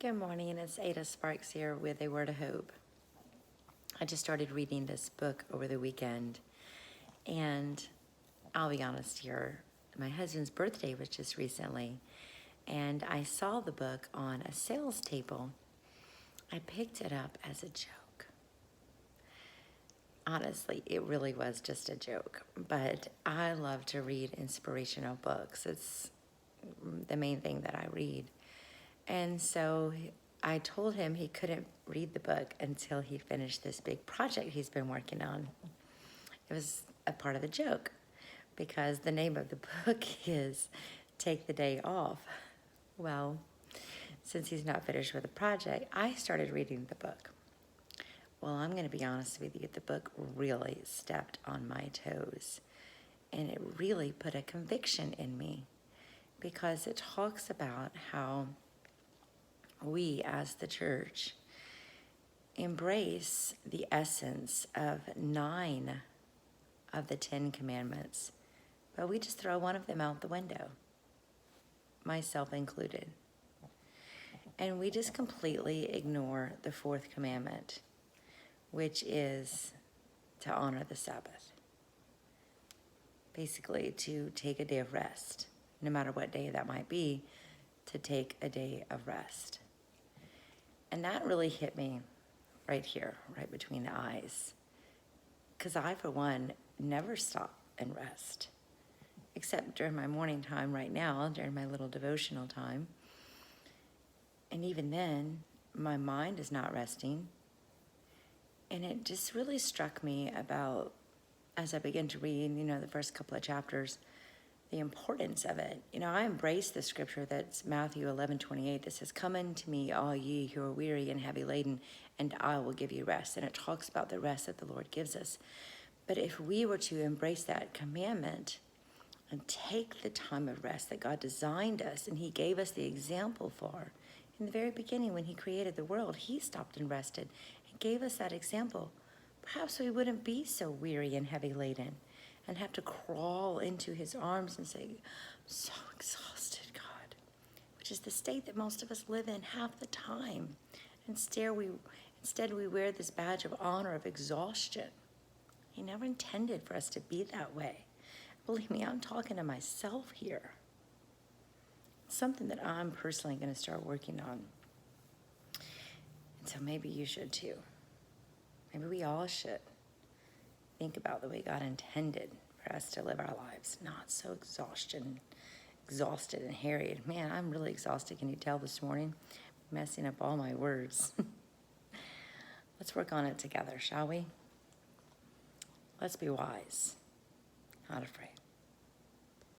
Good morning, it's Ada Sparks here with A Word of Hope. I just started reading this book over the weekend, and I'll be honest here, my husband's birthday was just recently, and I saw the book on a sales table. I picked it up as a joke. Honestly, it really was just a joke, but I love to read inspirational books. It's the main thing that I read. And so I told him he couldn't read the book until he finished this big project he's been working on. It was a part of the joke because the name of the book is Take the Day Off. Well, since he's not finished with the project, I started reading the book. Well, I'm going to be honest with you, the book really stepped on my toes, and it really put a conviction in me because it talks about how we as the church embrace the essence of 9 of the 10 commandments, but we just throw one of them out the window, myself included. And we just completely ignore the 4th commandment, which is to honor the Sabbath. Basically, to take a day of rest, no matter what day that might be, to take a day of rest. And that really hit me right here, right between the eyes. Because I, for one, never stop and rest, except during my morning time right now, during my little devotional time. And even then, my mind is not resting. And it just really struck me about, as I began to read, the first couple of chapters, the importance of it. I embrace the scripture that's Matthew 11:28 that says, "Come unto me, all ye who are weary and heavy laden, and I will give you rest." And it talks about the rest that the Lord gives us. But if we were to embrace that commandment and take the time of rest that God designed us and he gave us the example for, in the very beginning when he created the world, he stopped and rested and gave us that example. Perhaps we wouldn't be so weary and heavy laden and have to crawl into his arms and say, "I'm so exhausted, God," which is the state that most of us live in half the time. Instead, we wear this badge of honor of exhaustion. He never intended for us to be that way. Believe me, I'm talking to myself here. It's something that I'm personally going to start working on. And so maybe you should too. Maybe we all should think about the way God intended for us to live our lives, not so exhausted and harried. Man, I'm really exhausted. Can you tell this morning? Messing up all my words. Let's work on it together, shall we? Let's be wise, not afraid.